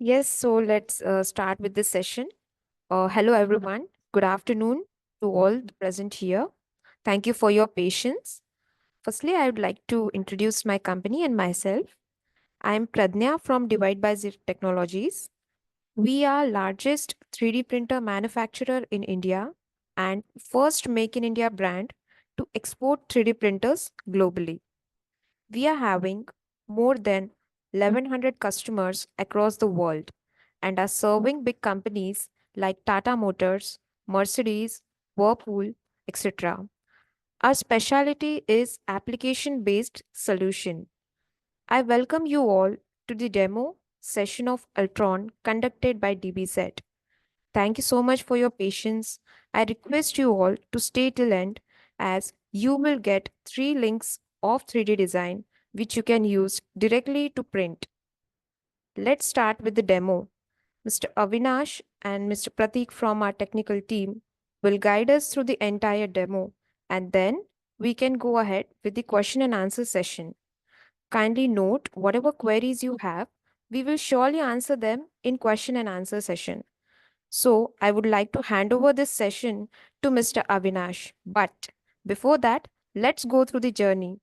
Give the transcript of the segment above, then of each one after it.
Yes, so let's start with this session. Hello, everyone. Good afternoon to all present here. Thank you for your patience. Firstly, I would like to introduce my company and myself. I am Pradnya from Divide by Zero Technologies. We are largest 3D printer manufacturer in India and first Make in India brand to export 3D printers globally. We are having more than 1100 customers across the world and are serving big companies like Tata Motors, Mercedes, Whirlpool, etc. Our specialty is application based solution. I welcome you all to the demo session of Altron conducted by DBZ. Thank you so much for your patience. I request you all to stay till end as you will get 3 links of 3D design which you can use directly to print. Let's start with the demo. Mr. Avinash and Mr. Pratik from our technical team will guide us through the entire demo and then we can go ahead with the question and answer session. Kindly note whatever queries you have, we will surely answer them in question and answer session. So I would like to hand over this session to Mr. Avinash. But before that, let's go through the journey.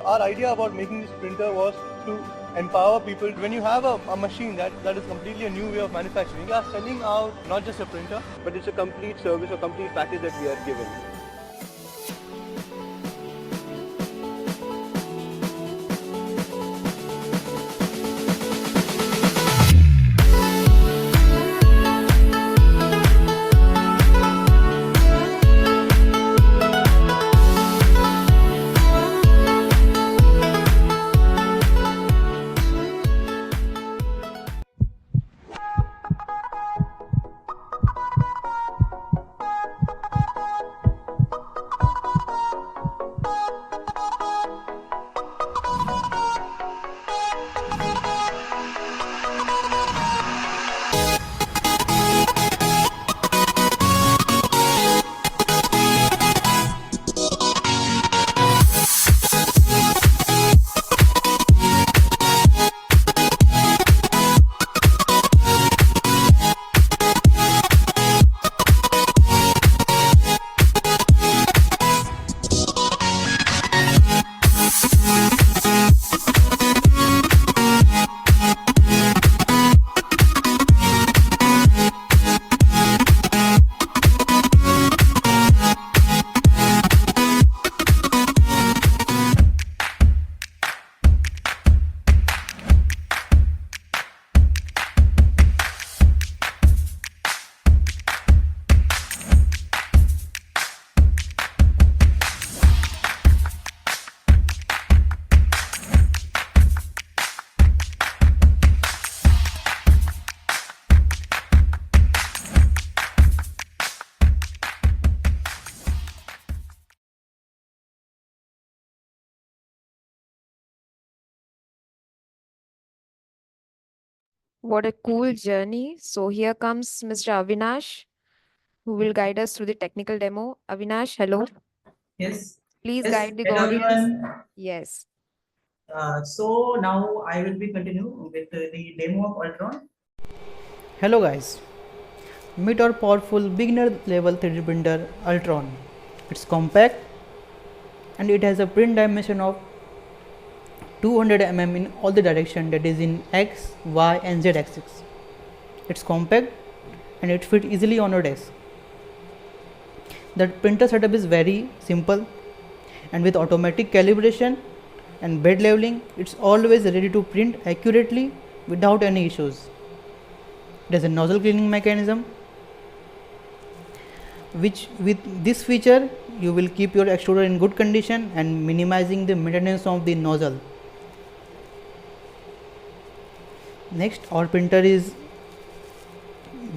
Our idea about making this printer was to empower people. When you have a machine that is completely a new way of manufacturing, we are selling out not just a printer, but it's a complete service, a complete package that we are giving. What a cool journey. So here comes Mr. Avinash, who will guide us through the technical demo. Avinash, hello. Yes. Please Yes. guide the Hello audience. everyone. Yes. So now I will be continue with the demo of Altron. Hello guys, meet our powerful beginner level 3D printer Altron. It's compact and it has a print dimension of 200 mm in all the direction, that is in X, Y and Z axis. It's compact and it fits easily on your desk. The printer setup is very simple, and with automatic calibration and bed leveling, it's always ready to print accurately without any issues. There's a nozzle cleaning mechanism, which with this feature you will keep your extruder in good condition and minimizing the maintenance of the nozzle. Next, our printer is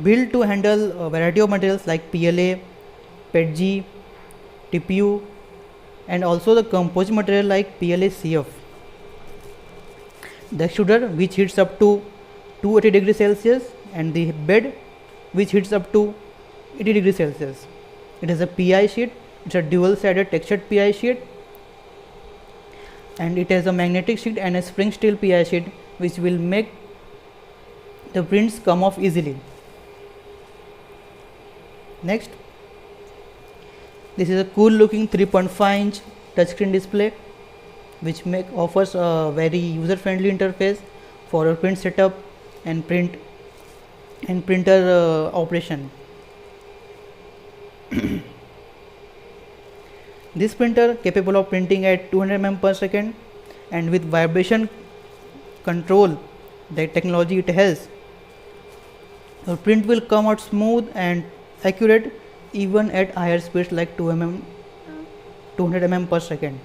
built to handle a variety of materials like PLA, PETG, TPU, and also the composite material like PLA CF. The extruder, which heats up to 280 degrees Celsius, and the bed, which heats up to 80 degrees Celsius. It has a PI sheet. It's a dual sided textured PI sheet, and it has a magnetic sheet and a spring steel PI sheet, which will make the prints come off easily. Next, this is a cool looking 3.5-inch touchscreen display, which offers a very user friendly interface for your print setup and printer operation. This printer capable of printing at 200 mm per second, and with vibration control, the technology it has, your print will come out smooth and accurate even at higher speeds like 200 mm per second.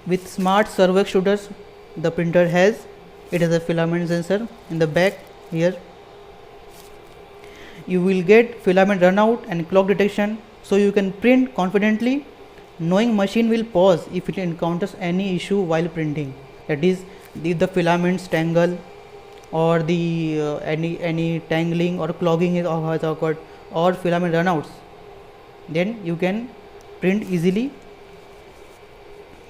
With smart servo extruders, the printer has a filament sensor in the back here. You will get filament runout and clock detection, so you can print confidently knowing machine will pause if it encounters any issue while printing. That is, if the filaments tangle or the any tangling or clogging has occurred or filament runouts, then you can print easily.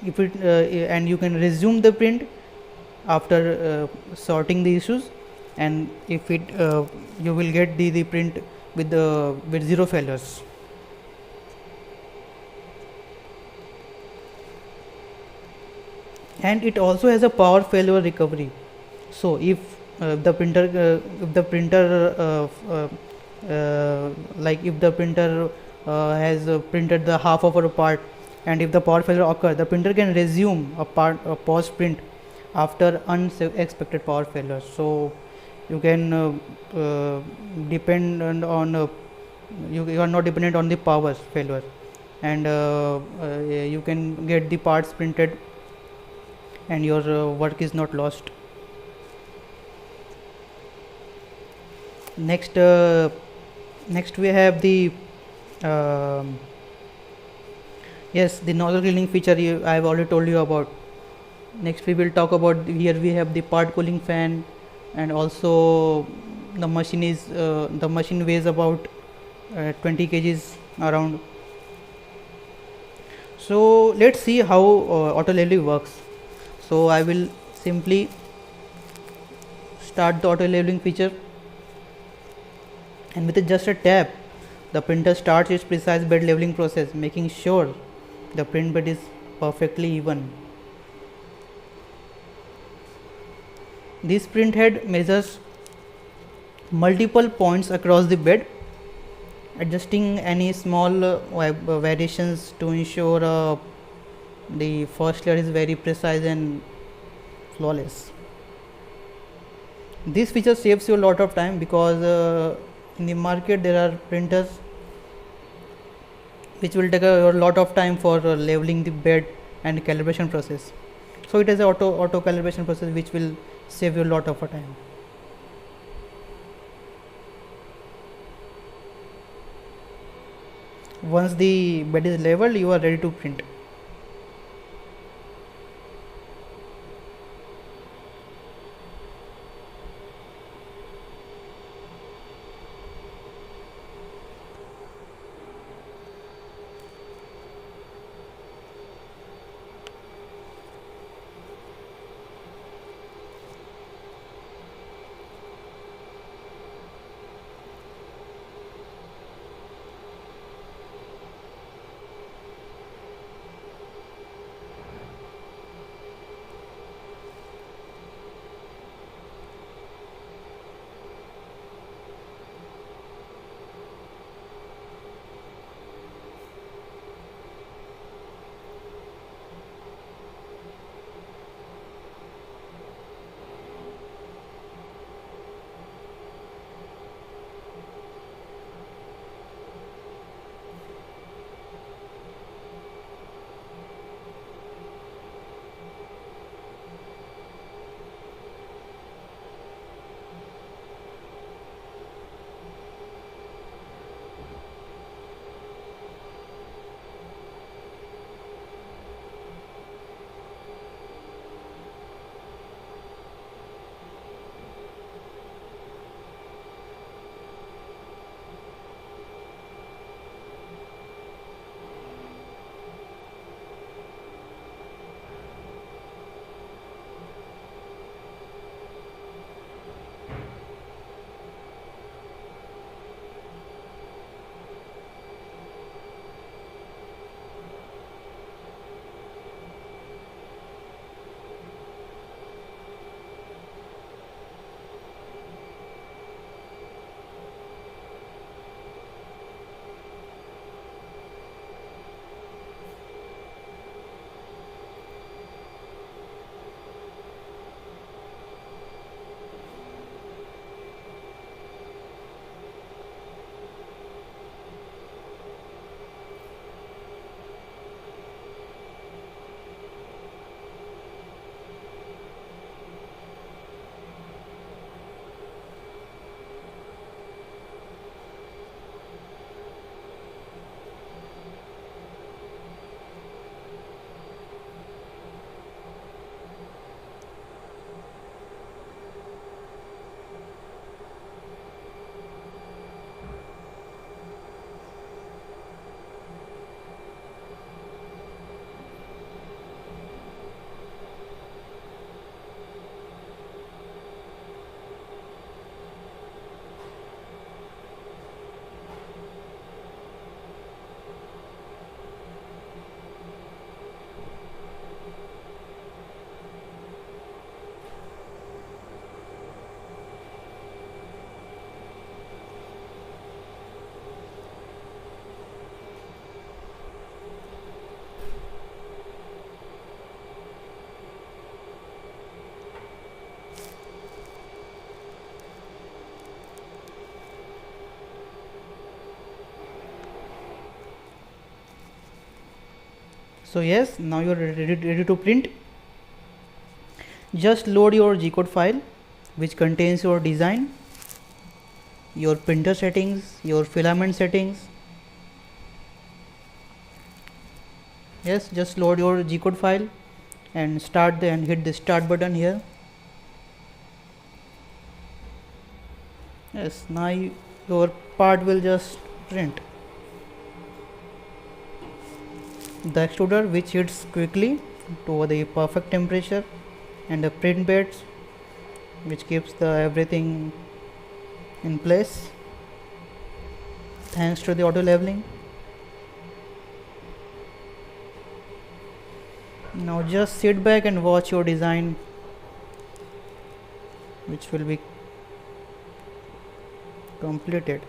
If it and you can resume the print after sorting the issues, and if it you will get the print with zero failures. And it also has a power failure recovery. So if the printer like if the printer has printed the half of a part, and if the power failure occurs, the printer can resume a pause print after unexpected power failure. So you can depend on you are not dependent on the power failure, and you can get the parts printed and your work is not lost. Next we have the yes, the nozzle cleaning feature I have already told you about. Next we will talk about, here we have the part cooling fan, and also the machine weighs about 20 kgs around. So let's see how auto leveling works. So I will simply start the auto leveling feature, and with just a tap, the printer starts its precise bed leveling process, making sure the print bed is perfectly even. This print head measures multiple points across the bed, adjusting any small variations to ensure the first layer is very precise and flawless. This feature saves you a lot of time, because in the market there are printers which will take a lot of time for leveling the bed and calibration process. So it is an auto calibration process which will save you a lot of time. Once the bed is leveled, you are ready to print. So yes, now you're ready to print. Just load your G-code file which contains your design, your printer settings, your filament settings. Yes, just load your G-code file and and hit the start button here. Yes, now your part will just print. The extruder which hits quickly to the perfect temperature, and the print beds which keeps the everything in place thanks to the auto leveling. Now just sit back and watch your design which will be completed.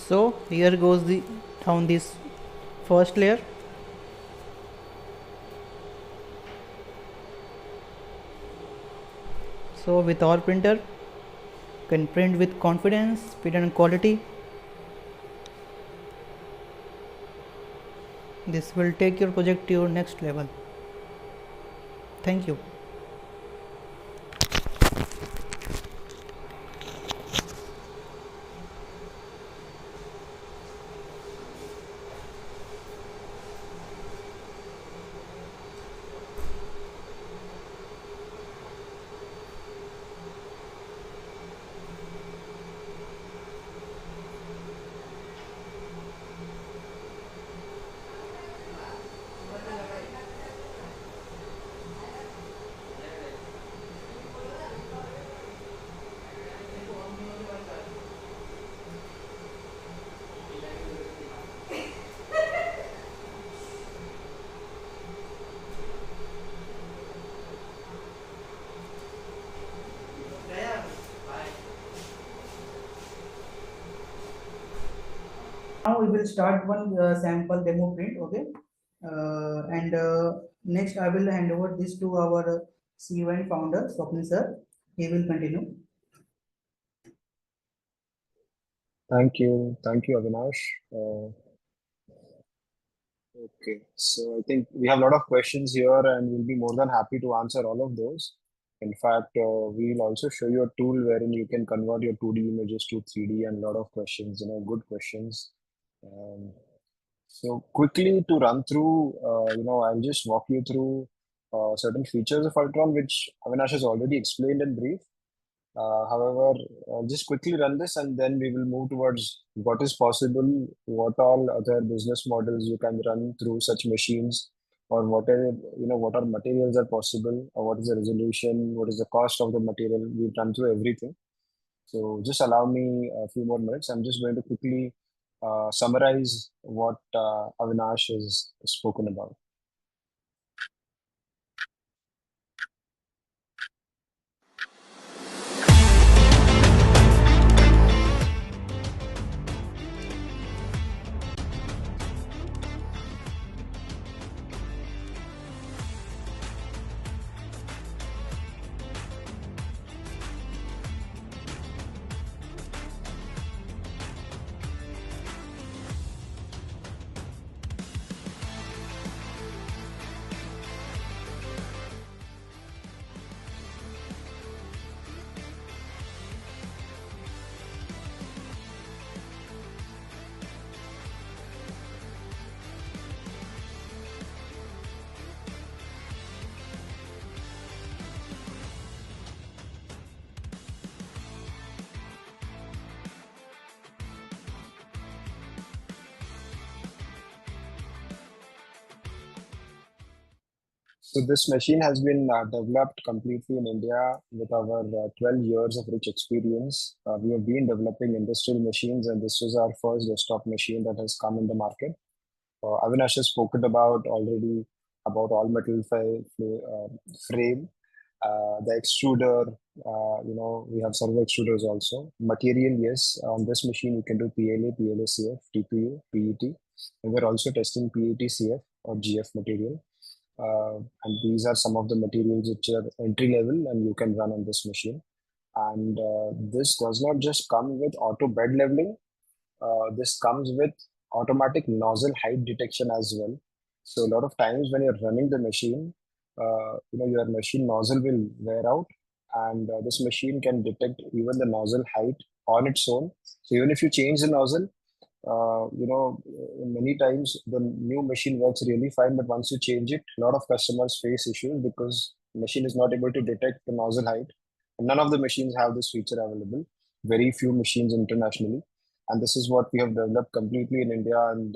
So here goes the down this first layer. So with our printer you can print with confidence, speed and quality. This will take your project to your next level. Thank you. Now we will start one sample demo print, okay? And next I will hand over this to our CEO and founder, Swapnil sir. He will continue. Thank you, Avinash. Okay, so I think we have a lot of questions here, and we'll be more than happy to answer all of those. In fact, we'll also show you a tool wherein you can convert your 2D images to 3D and a lot of questions, good questions. So quickly to run through, I'll just walk you through certain features of Ultron, which Avinash has already explained in brief. However, just quickly run this and then we will move towards what is possible, what all other business models you can run through such machines, or what are materials are possible, or what is the resolution, what is the cost of the material. We've run through everything. So just allow me a few more minutes. I'm just going to quickly summarize what Avinash has spoken about. So this machine has been developed completely in India with our 12 years of rich experience. We have been developing industrial machines, and this was our first desktop machine that has come in the market. Avinash has spoken about already about all metal frame, the extruder. We have servo extruders also. Material, yes, on this machine you can do PLA, PLACF, TPU, PET, and we're also testing PETCF or GF material. And these are some of the materials which are entry level and you can run on this machine. And this does not just come with auto bed leveling. This comes with automatic nozzle height detection as well. So a lot of times when you're running the machine, your machine nozzle will wear out, and this machine can detect even the nozzle height on its own. So even if you change the nozzle, many times the new machine works really fine, but once you change it, a lot of customers face issues because the machine is not able to detect the nozzle height. And none of the machines have this feature available. Very few machines internationally, and this is what we have developed completely in India. And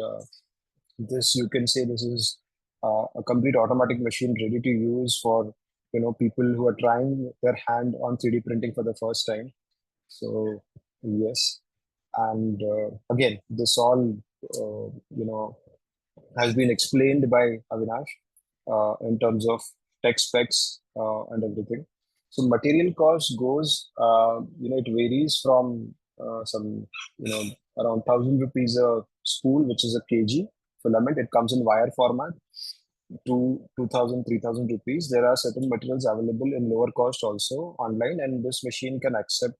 this, you can say, this is a complete automatic machine ready to use for people who are trying their hand on 3D printing for the first time. So yes, and again, this all has been explained by Avinash in terms of tech specs and everything. So material cost goes, it varies from some, around 1,000 rupees a spool, which is a kg filament. It comes in wire format to 2,000, 3,000 rupees. There are certain materials available in lower cost also online, and this machine can accept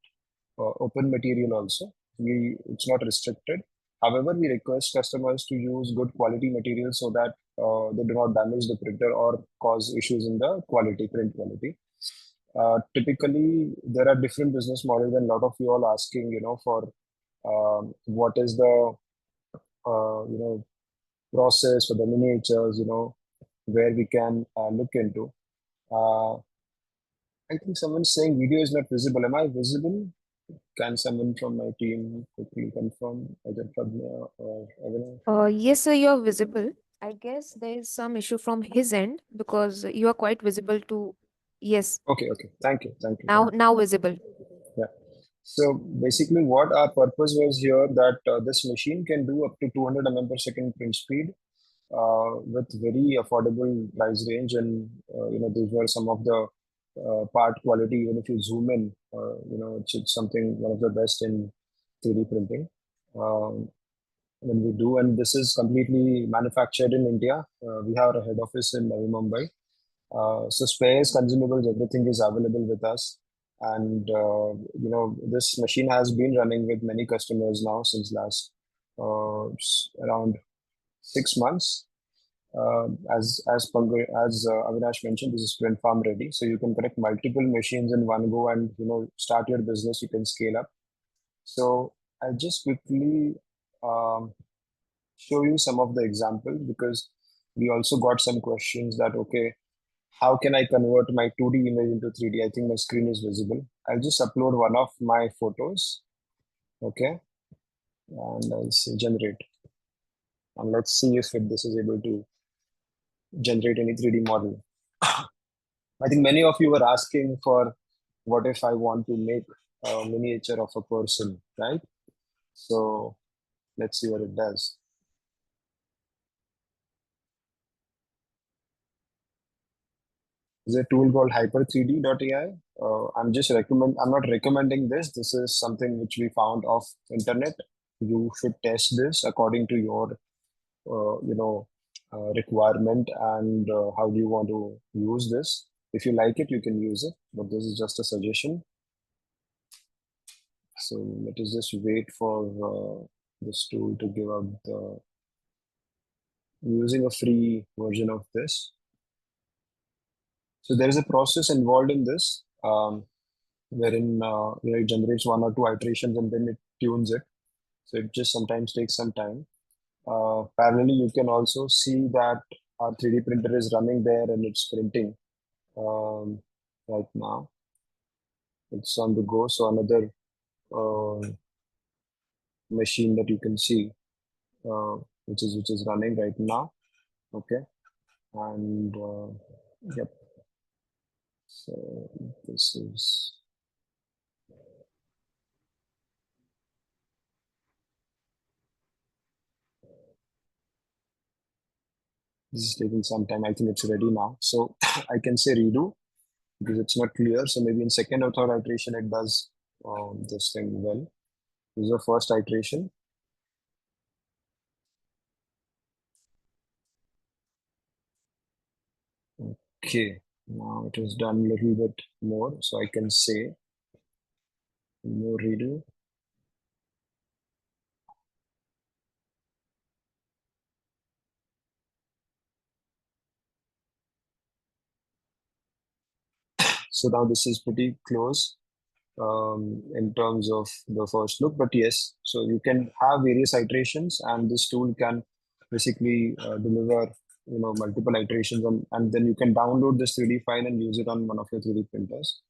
open material also. It's not restricted. However, we request customers to use good quality material so that they do not damage the printer or cause issues in the print quality. Typically, there are different business models, and a lot of you all asking, for what is the process for the miniatures, where we can look into. I think someone's saying video is not visible. Am I visible? Can someone from my team quickly confirm, either Pragna or Avinash? Yes, sir, you're visible. I guess there is some issue from his end because you are quite visible to. Yes, Okay. Thank you. now visible. Yeah. So basically, what our purpose was here that this machine can do up to 200 mm per second print speed with very affordable price range, and these were some of the part quality. Even if you zoom in, it's something one of the best in 3D printing. When we do, and this is completely manufactured in India. We have a head office in Navi Mumbai. So spares, consumables, everything is available with us. And this machine has been running with many customers now since last around 6 months. as Avinash mentioned, this is print farm ready, so you can connect multiple machines in one go and start your business. You can scale up. So I'll just quickly um, show you some of the examples, because we also got some questions that, okay, how can I convert my 2D image into 3D? I think my screen is visible. I'll just upload one of my photos, okay, and I'll say generate, and let's see if this is able to generate any 3D model. I think many of you were asking for what if I want to make a miniature of a person, right? So let's see what it does. There's a tool called hyper3d.ai. I'm not recommending this. This is something which we found off internet. You should test this according to your, requirement, and how do you want to use this. If you like it, you can use it, but this is just a suggestion. So let us just wait for this tool to give out the using a free version of this. So there is a process involved in this, wherein it generates one or two iterations and then it tunes it. So it just sometimes takes some time. Parallelly, you can also see that our 3D printer is running there and it's printing right now. It's on the go. So another machine that you can see, which is running right now. Okay, and yep. So this is taking some time. I think it's ready now. So I can say redo because it's not clear. So maybe in second or third iteration, it does this thing well. This is the first iteration. Okay, now it has done a little bit more. So I can say more redo. So now this is pretty close in terms of the first look, but yes, so you can have various iterations, and this tool can basically deliver multiple iterations, and then you can download this 3D file and use it on one of your 3D printers.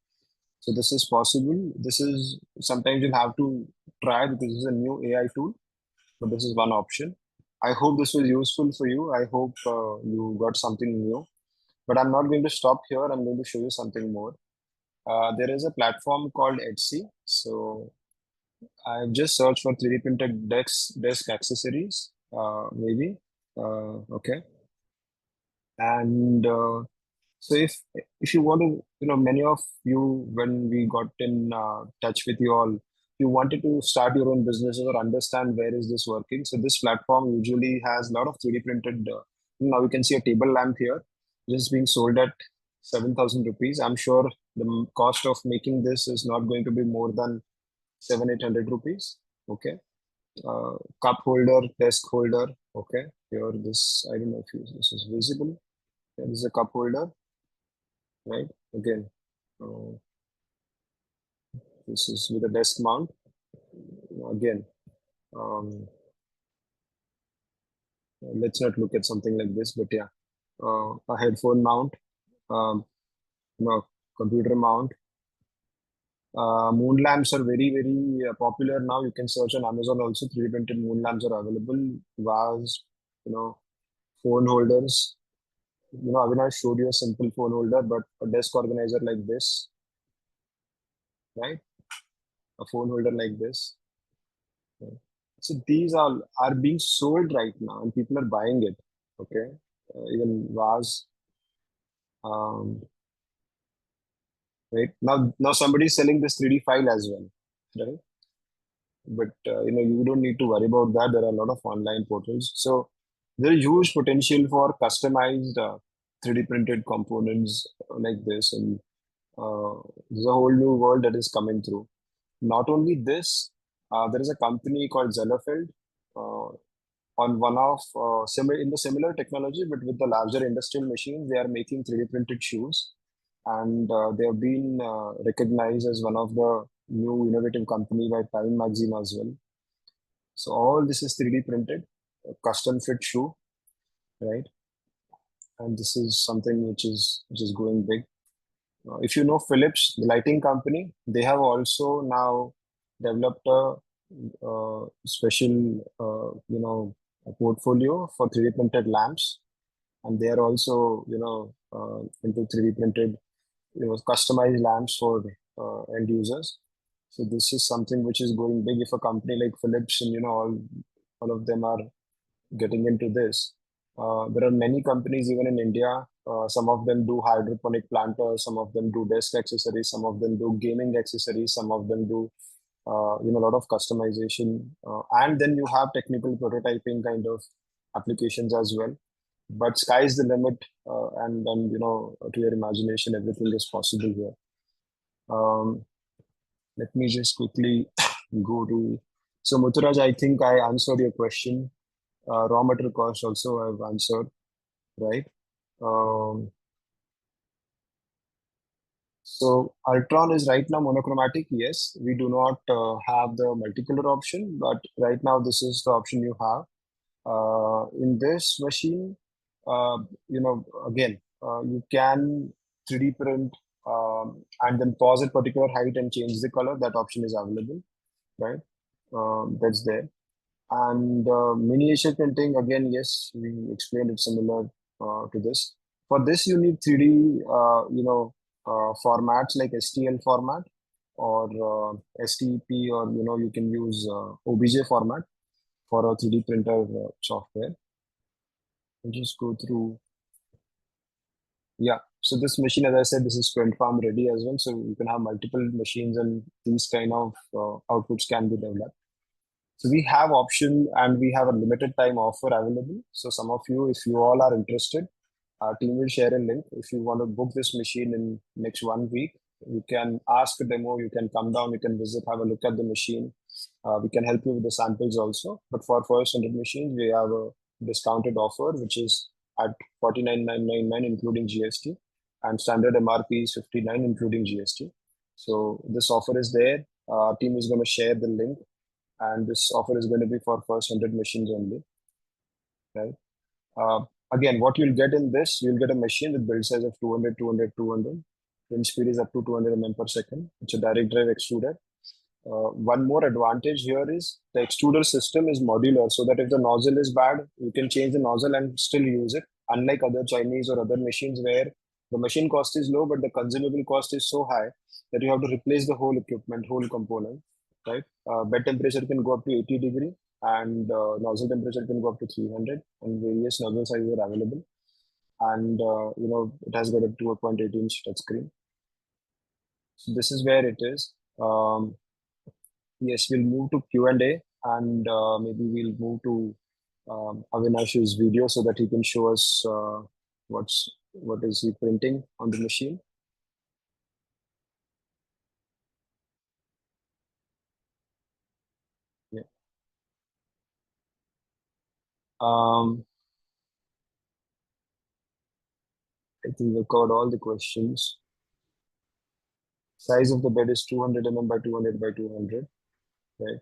So this is possible. This is sometimes you'll have to try because this is a new AI tool, but this is one option. I hope this was useful for you. I hope you got something new. But I'm not going to stop here. I'm going to show you something more. There is a platform called Etsy. So I've just searched for 3D printed desk accessories, maybe. Okay. And so if you want to, many of you, when we got in touch with you all, you wanted to start your own businesses or understand where is this working. So this platform usually has a lot of 3D printed. Now you can see a table lamp here. This is being sold at 7,000 rupees. I'm sure the cost of making this is not going to be more than 700-800 rupees. Okay. Cup holder, desk holder. Okay. Here, this, I don't know if this is visible. There is a cup holder, right? Again, uh, this is with a desk mount. Again, let's not look at something like this, but yeah, a headphone mount, um, computer mount. Moon lamps are very, very popular now. You can search on Amazon also. 3D printed moon lamps are available. Vase, phone holders. Avinash showed you a simple phone holder, but a desk organizer like this, right? A phone holder like this. Okay. So these are being sold right now, and people are buying it. Okay, even vase. Um, right now somebody is selling this 3D file as well, right? But you don't need to worry about that. There are a lot of online portals, so there is huge potential for customized 3D printed components like this, and there's a whole new world that is coming through. Not only this, there is a company called Zellerfeld. on one of similar in the similar technology, but with the larger industrial machines, they are making 3D printed shoes, and they have been recognized as one of the new innovative company by Time Magazine as well. So all this is 3D printed, a custom fit shoe, right? And this is something which is going big. If you know Philips, the lighting company, they have also now developed a special, a portfolio for 3D printed lamps, and they are also, into 3D printed, customized lamps for end users. So this is something which is going big. If a company like Philips and all of them are getting into this. There are many companies even in India. Some of them do hydroponic planters, some of them do desk accessories, some of them do gaming accessories, some of them do a lot of customization, and then you have technical prototyping kind of applications as well. But sky is the limit, and to your imagination, everything is possible here. Um, Let me just quickly go to. So Muturaj, I think I answered your question. Raw material cost also I've answered, right? Um, so Altron is right now monochromatic. Yes, we do not have the multicolor option, but right now this is the option you have. In this machine, again, you can 3D print and then pause at particular height and change the color. That option is available, right? That's there. And miniature printing, again, yes, we explained it similar to this. For this, you need 3D, formats like STL format or STP, or you can use OBJ format for a 3D printer software. I'll just go through. Yeah. So this machine, as I said, this is print farm ready as well. So you can have multiple machines, and these kind of outputs can be developed. So we have option and we have a limited time offer available. So some of you, if you all are interested, our team will share a link. If you want to book this machine in next 1 week, you can ask a demo, you can come down, you can visit, have a look at the machine. We can help you with the samples also. But for first 100 machines, we have a discounted offer, which is at 49,999 including GST, and standard MRP is 59 including GST. So this offer is there. Our team is going to share the link, and this offer is going to be for first 100 machines only, right? Again, what you'll get in this, you'll get a machine with build size of 200, 200, 200. Print speed is up to 200 mm per second. It's a direct drive extruder. One more advantage here is the extruder system is modular, so that if the nozzle is bad, you can change the nozzle and still use it. Unlike other Chinese or other machines where the machine cost is low, but the consumable cost is so high that you have to replace the whole equipment, whole component, right? Bed temperature can go up to 80 degree, and nozzle temperature can go up to 300, and various nozzle sizes are available. And it has got a 2.8-inch touchscreen. So this is where it is. Yes, we'll move to Q&A, and maybe we'll move to Avinash's video so that he can show us what is he printing on the machine. Yeah. I think we covered all the questions. Size of the bed is 200 mm by 200 by 200, right?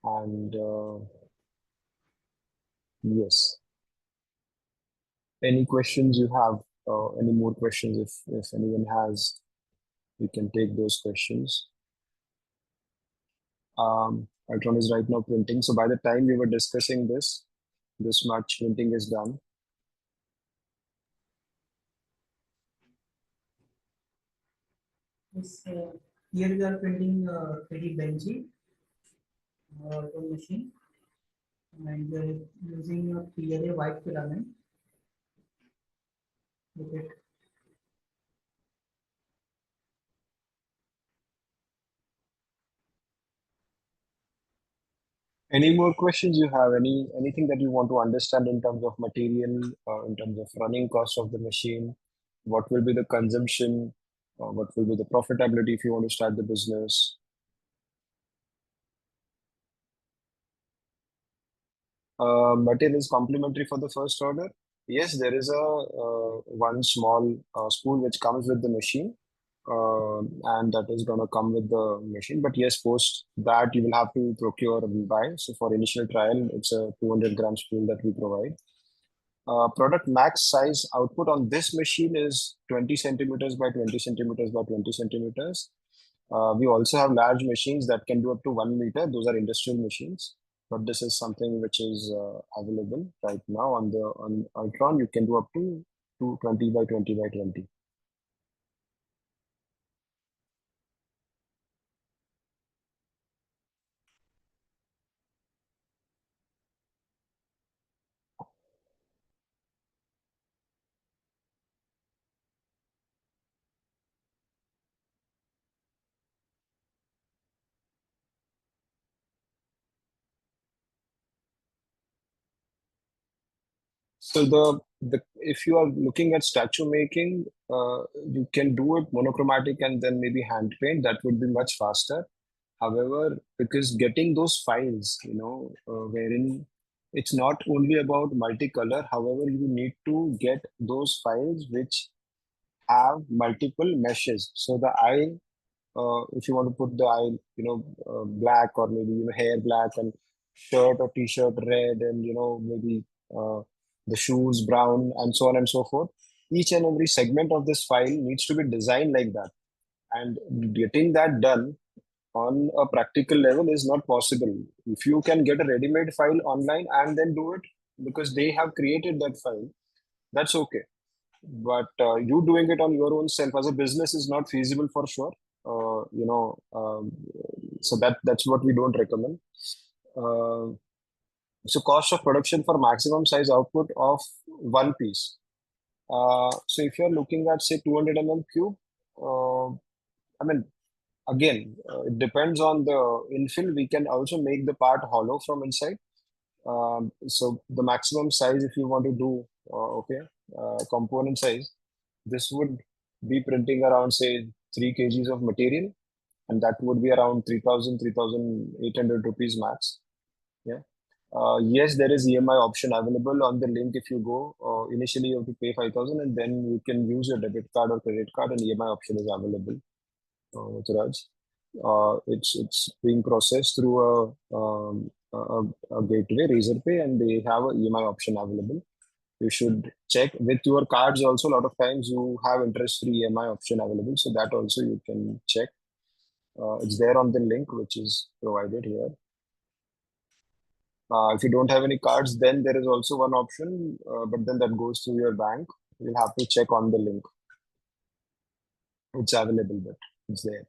And yes. Any questions you have? Any more questions? If anyone has, we can take those questions. Altron is right now printing. So by the time we were discussing this much printing is done. Yes, here we are printing 3D Benji machine, and using a PLA white filament. Okay. Any more questions you have? Anything that you want to understand in terms of material, in terms of running cost of the machine? What will be the consumption? What will be the profitability if you want to start the business? Material is complementary for the first order. Yes, there is a one small spool which comes with the machine, and that is going to come with the machine. But yes, post that you will have to procure and buy. So for initial trial, it's a 200-gram spool that we provide. Product max size output on this machine is 20 centimeters by 20 centimeters by 20 centimeters. We also have large machines that can do up to 1 meter. Those are industrial machines. But this is something which is available right now on Altron. You can do up to 20 by 20 by 20. So the if you are looking at statue making, you can do it monochromatic and then maybe hand paint. That would be much faster. However, because getting those files, wherein it's not only about multicolor. However, you need to get those files which have multiple meshes. So the eye, if you want to put the eye, black, or maybe hair black, and shirt or t-shirt red, and maybe uh, the shoes brown, and so on and so forth. Each and every segment of this file needs to be designed like that, and getting that done on a practical level is not possible. If you can get a ready-made file online and then do it because they have created that file, that's okay. But you doing it on your own self as a business is not feasible for sure. So that's what we don't recommend. Uh, so cost of production for maximum size output of one piece. So if you're looking at say 200 mm cube, I mean, again, it depends on the infill. We can also make the part hollow from inside. So the maximum size, if you want to do, component size, this would be printing around say 3 kgs of material, and that would be around 3,000, 3,800 rupees max. Yeah. Yes, there is EMI option available on the link. If you go, initially you have to pay 5,000, and then you can use your debit card or credit card, and EMI option is available. Raj. It's being processed through a gateway, Razorpay, and they have a EMI option available. You should check with your cards also. A lot of times you have interest-free EMI option available, so that also you can check. It's there on the link which is provided here. If you don't have any cards, then there is also one option, but then that goes through your bank. You'll have to check on the link. It's available, but it's there.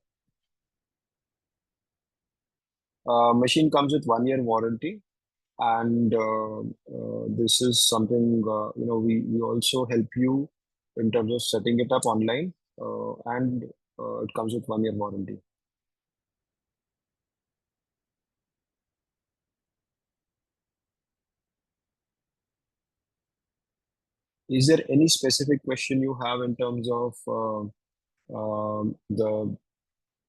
Machine comes with 1 year warranty, and this is something we also help you in terms of setting it up online, and it comes with 1 year warranty. Is there any specific question you have in terms of the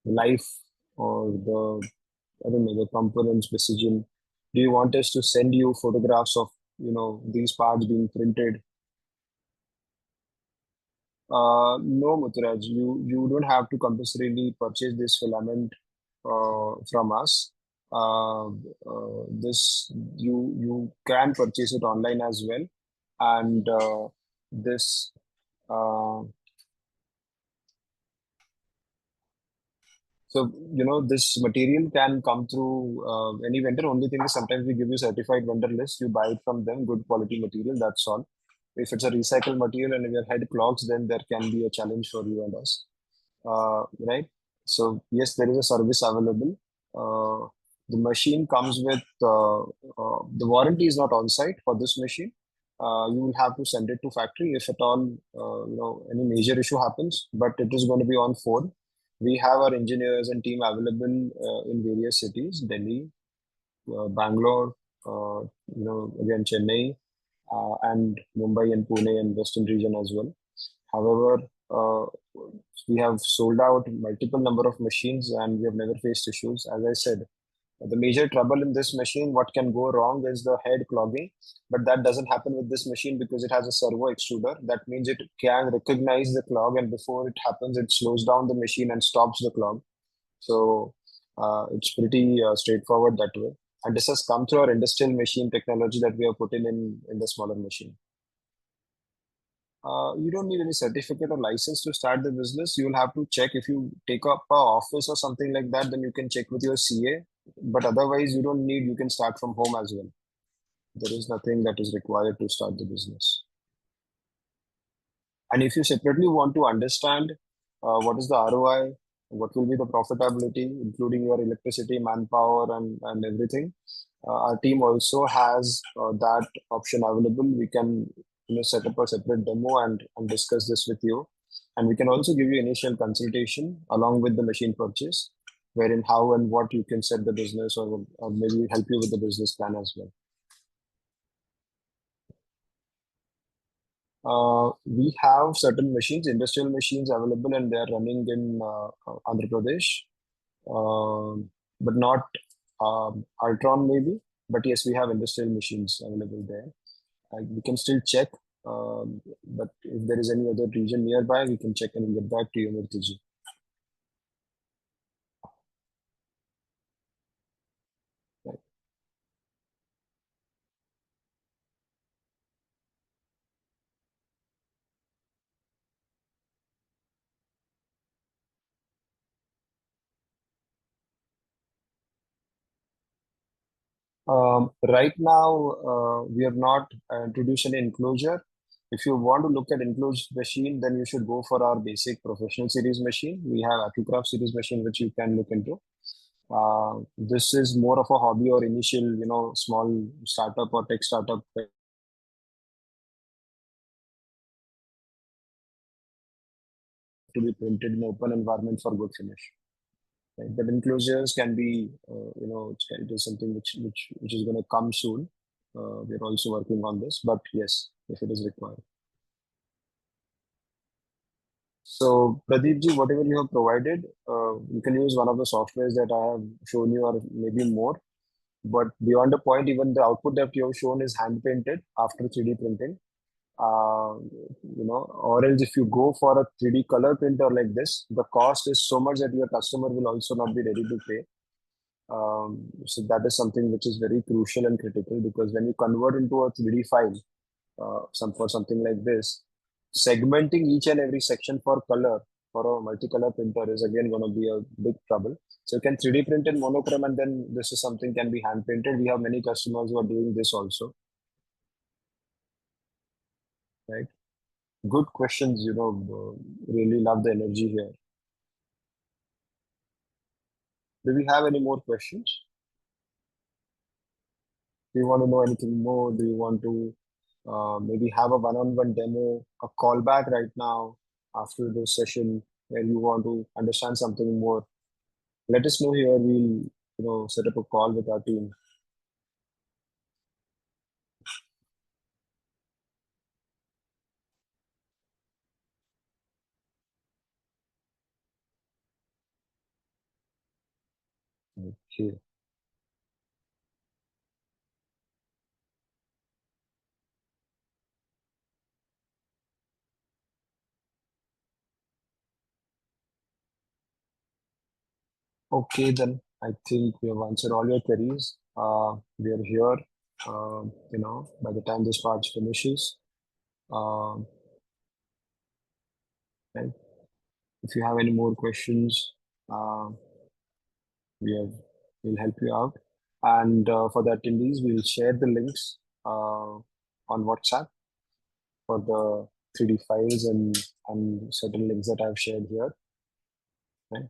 life or the, I don't know, the components decision? Do you want us to send you photographs of these parts being printed? No, Muturaj, you don't have to compulsorily purchase this filament from us. This you can purchase it online as well, and this uh, so this material can come through any vendor. Only thing is sometimes we give you certified vendor list. You buy it from them, good quality material. That's all. If it's a recycled material and if your head clogs, then there can be a challenge for you and us. Right? So yes, there is a service available. The machine comes with the warranty is not on site for this machine. You will have to send it to factory if at all any major issue happens. But it is going to be on phone. We have our engineers and team available in various cities: Delhi, Bangalore, again Chennai, and Mumbai and Pune and Western region as well. However, we have sold out multiple number of machines and we have never faced issues. As I said, The major trouble in this machine, what can go wrong is the head clogging, but that doesn't happen with this machine because it has a servo extruder. That means it can recognize the clog, and before it happens, it slows down the machine and stops the clog. So it's pretty straightforward that way. And this has come through our industrial machine technology that we have put in the smaller machine. You don't need any certificate or license to start the business. You'll have to check if you take up a office or something like that, then you can check with your CA. But otherwise, you don't need, you can start from home as well. There is nothing that is required to start the business. And if you separately want to understand what is the ROI, what will be the profitability, including your electricity, manpower, and everything, our team also has that option available. We can set up a separate demo and discuss this with you. And we can also give you initial consultation along with the machine purchase, wherein how and what you can set the business or maybe help you with the business plan as well. We have certain machines, industrial machines available, and they are running in Andhra Pradesh, but not Altron maybe. But yes, we have industrial machines available there. We can still check, but if there is any other region nearby, we can check and get back to you, Murthy. Right now, we have not introduced any enclosure. If you want to look at enclosed machine, then you should go for our basic professional series machine. We have AccuCraft series machine, which you can look into. This is more of a hobby or initial, small startup or tech startup to be printed in open environment for good finish. Right? But enclosures can be, it is something which is going to come soon. We're also working on this, but yes, if it is required. So, Pradeep ji, whatever you have provided, you can use one of the softwares that I have shown you, or maybe more. But beyond the point, even the output that you have shown is hand painted after 3D printing. Uh, or else if you go for a 3D color printer like this, the cost is so much that your customer will also not be ready to pay. So that is something which is very crucial and critical, because when you convert into a 3D file, for something like this, segmenting each and every section for color for a multicolor printer is again going to be a big trouble. So you can 3D print in monochrome, and then this is something can be hand painted. We have many customers who are doing this also, right? Good questions, really love the energy here. Do we have any more questions? Do you want to know anything more? Do you want to maybe have a one-on-one demo, a callback right now after this session where you want to understand something more? Let us know here. We'll set up a call with our team. Okay. Okay, then I think we have answered all your queries. We are here, by the time this part finishes. Um, right? If you have any more questions, uh, we'll help you out. And for the attendees, we'll share the links on WhatsApp for the 3D files and certain links that I've shared here. Right?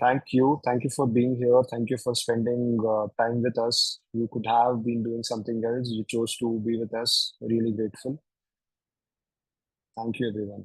Thank you. Thank you for being here. Thank you for spending time with us. You could have been doing something else. You chose to be with us. Really grateful. Thank you, everyone.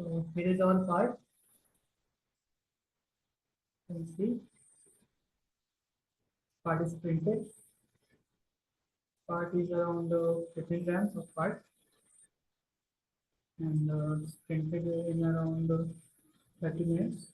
So here is our part. You can see part is printed. Part is around 15 grams of part, and it's printed in around 30 minutes.